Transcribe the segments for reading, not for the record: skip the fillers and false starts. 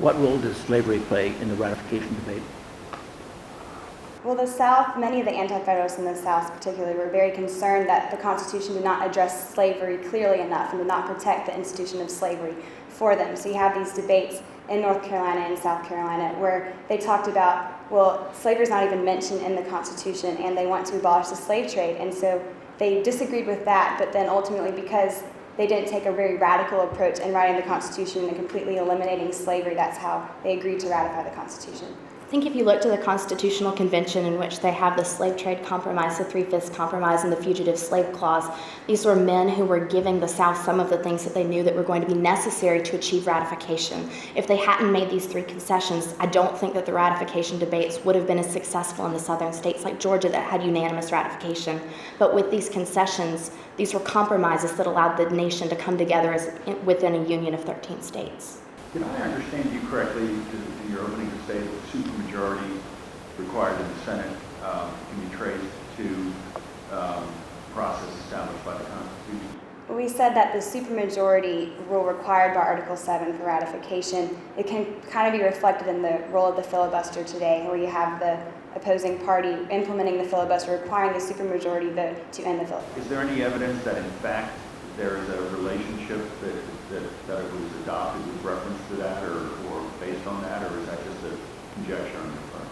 What role does slavery play in the ratification debate? Well, the South, many of the Anti-Federalists in the South particularly, were very concerned that the Constitution did not address slavery clearly enough and did not protect the institution of slavery for them. So you have these debates in North Carolina and South Carolina where they talked about, well, slavery is not even mentioned in the Constitution and they want to abolish the slave trade. And so they disagreed with that, but then ultimately because they didn't take a very radical approach in writing the Constitution and completely eliminating slavery, that's how they agreed to ratify the Constitution. I think if you look to the Constitutional Convention in which they have the Slave Trade Compromise, the Three-Fifths Compromise, and the Fugitive Slave Clause, these were men who were giving the South some of the things that they knew that were going to be necessary to achieve ratification. If they hadn't made these three concessions, I don't think that the ratification debates would have been as successful in the southern states like Georgia that had unanimous ratification. But with these concessions, these were compromises that allowed the nation to come together within a union of 13 states. Did I understand you correctly in your opening to say that the supermajority required in the Senate can be traced to process established by the Constitution? We said that the supermajority rule required by Article 7 for ratification, it can kind of be reflected in the role of the filibuster today, where you have the opposing party implementing the filibuster, requiring the supermajority vote to end the filibuster. Is there any evidence that, in fact, there is a relationship that it was adopted with reference to that or based on that, or is that just a conjecture on your part?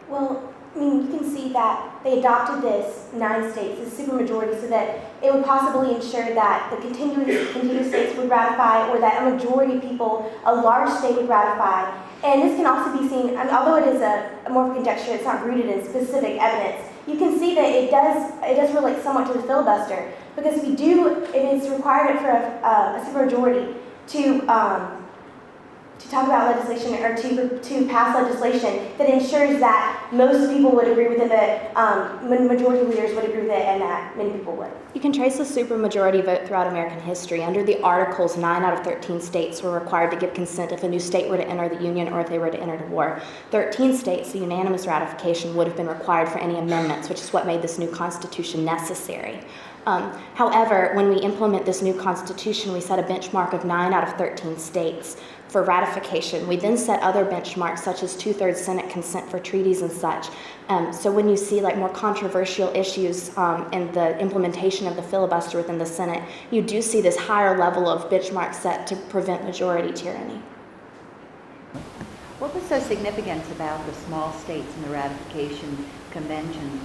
Well, I mean, you can see that they adopted this 9 states, this supermajority, so that it would possibly ensure that the contiguous states would ratify, or that a majority of people, a large state would ratify. And this can also be seen, I mean, although it is a more of a conjecture, it's not rooted in specific evidence. You can see that it does relate somewhat to the filibuster, because if it's required for a supermajority to talk about legislation or to pass legislation that ensures that most people would agree with it, that majority leaders would agree with it, and that many people would. You can trace the supermajority vote throughout American history. Under the Articles, 9 out of 13 states were required to give consent if a new state were to enter the Union or if they were to enter the war. 13 states, the unanimous ratification would have been required for any amendments, which is what made this new Constitution necessary. However, when we implement this new Constitution, we set a benchmark of 9 out of 13 states for ratification. We then set other benchmarks such as 2/3 Senate consent for treaties and such. So when you see like more controversial issues in the implementation of the filibuster within the Senate, you do see this higher level of benchmark set to prevent majority tyranny. What was so significant about the small states in the ratification convention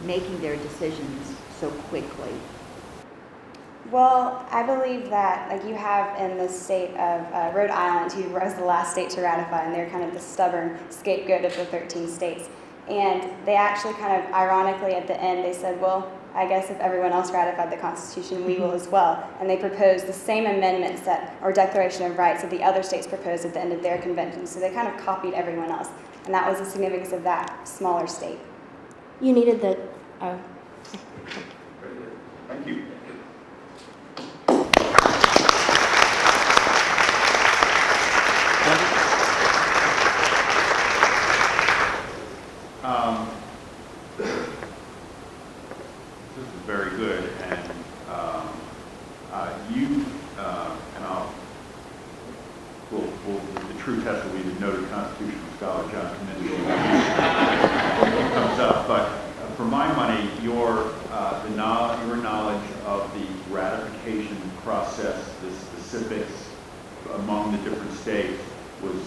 making their decisions so quickly? Well, I believe that, like you have in the state of Rhode Island, who was the last state to ratify, and they're kind of the stubborn scapegoat of the 13 states. And they actually kind of ironically at the end, they said, well, I guess if everyone else ratified the Constitution, we will as well. And they proposed the same amendments or Declaration of Rights that the other states proposed at the end of their convention. So they kind of copied everyone else. And that was the significance of that smaller state. You needed the... Thank you. This is very good, and the true test will be the noted constitutional scholar John Kaminsky comes up. But for my money, your knowledge of the ratification process, the specifics among the different states, was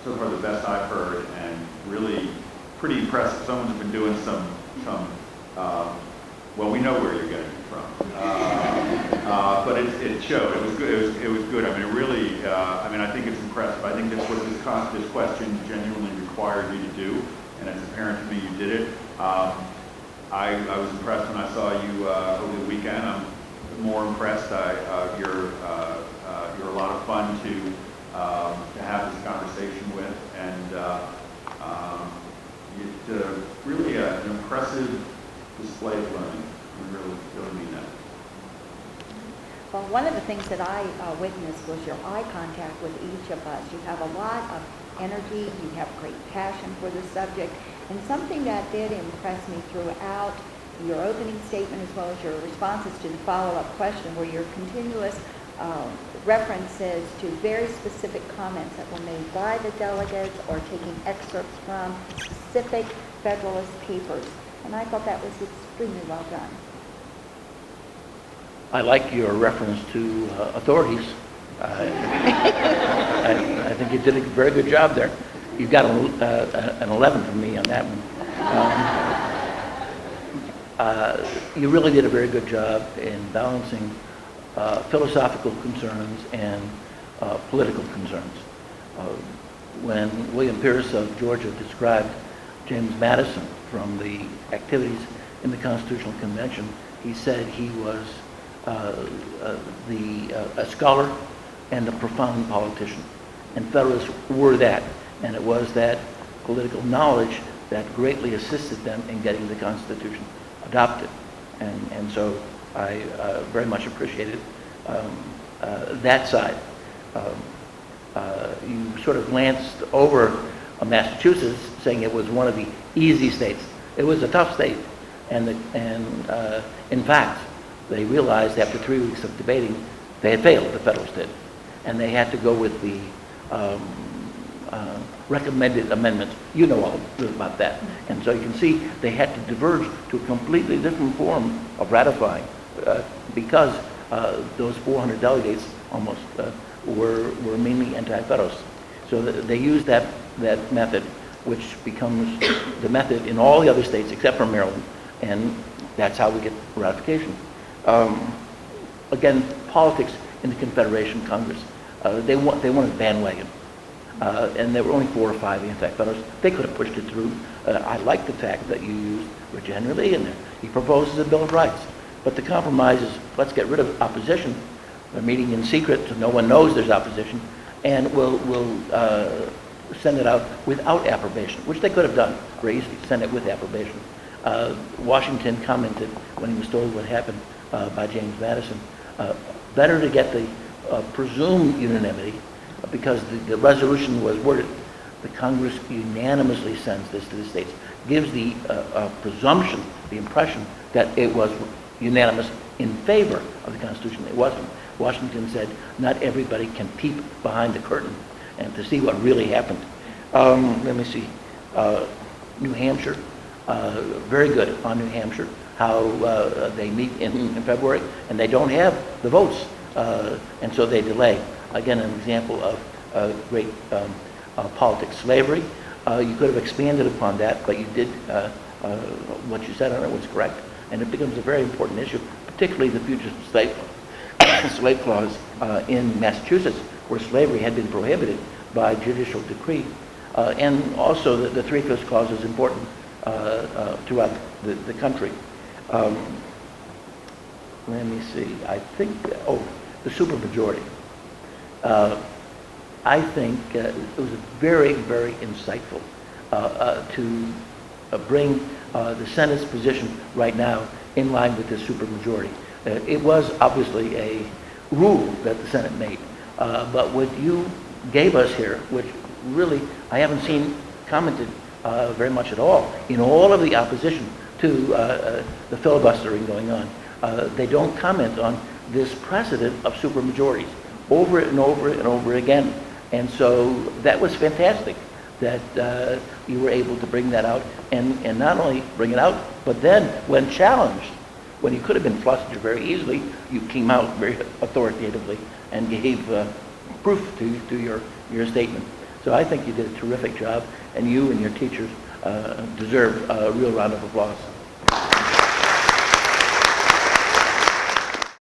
so far the best I've heard, and really pretty impressive. Someone's been doing some well, we know where you're getting it from, but it showed. It was good. It was good. I mean, really. I think it's impressive. I think that's what this question genuinely required you to do, and it's apparent to me you did it. I was impressed when I saw you over the weekend. I'm more impressed. You're a lot of fun to have this conversation with, and it's really an impressive display of learning. I really mean that. Well, one of the things that I witnessed was your eye contact with each of us. You have a lot of energy, you have great passion for the subject, and something that did impress me throughout your opening statement as well as your responses to the follow-up question were your continuous references to very specific comments that were made by the delegates or taking excerpts from specific Federalist papers. And I thought that was extremely well done. I like your reference to authorities. I think you did a very good job there. You got an 11 from me on that one. You really did a very good job in balancing philosophical concerns and political concerns. When William Pierce of Georgia described James Madison from the activities in the Constitutional Convention, he said he was a scholar and a profound politician. And Federalists were that. And it was that political knowledge that greatly assisted them in getting the Constitution adopted. And so I very much appreciated that side. You sort of glanced over Massachusetts, saying it was one of the easy states. It was a tough state. And in fact, they realized after 3 weeks of debating, they had failed, the Federalists did. And they had to go with the recommended amendments. You know all about that. And so you can see they had to diverge to a completely different form of ratifying because those 400 delegates almost were mainly anti-Federalists. So they used that method, which becomes the method in all the other states except for Maryland, and that's how we get ratification. Again, politics in the Confederation Congress. They wanted bandwagon. And there were only 4 or 5 anti-Federalists. They could have pushed it through. I like the fact that you used Rich Henry Lee in there. He proposes a Bill of Rights. But the compromise is, let's get rid of opposition. They're meeting in secret so no one knows there's opposition. And we'll send it out without approbation, which they could have done very easily, send it with approbation. Washington commented when he was told what happened by James Madison, better to get the presumed unanimity, because the resolution was worded, the Congress unanimously sends this to the states, gives the presumption, the impression that it was unanimous in favor of the Constitution. It wasn't. Washington said, not everybody can peep behind the curtain and to see what really happened. Let me see. New Hampshire, very good on New Hampshire, how they meet in February, and they don't have the votes, and so they delay. Again, an example of great politics. Slavery, you could have expanded upon that, but you did, what you said on it was correct, and it becomes a very important issue, particularly the fugitive slave clause in Massachusetts, where slavery had been prohibited by judicial decree. And also the 3/5 clause is important throughout the country. Let me see, I think, the supermajority. I think it was very, very insightful to bring the Senate's position right now in line with the supermajority. It was obviously a rule that the Senate made, but what you gave us here, which really I haven't seen commented very much at all, in all of the opposition to the filibustering going on, they don't comment on this precedent of supermajorities over and over and over again. And so that was fantastic that you were able to bring that out and not only bring it out, but then when challenged, when you could have been flustered very easily, you came out very authoritatively and gave proof to your statement. So I think you did a terrific job, and you and your teachers deserve a real round of applause.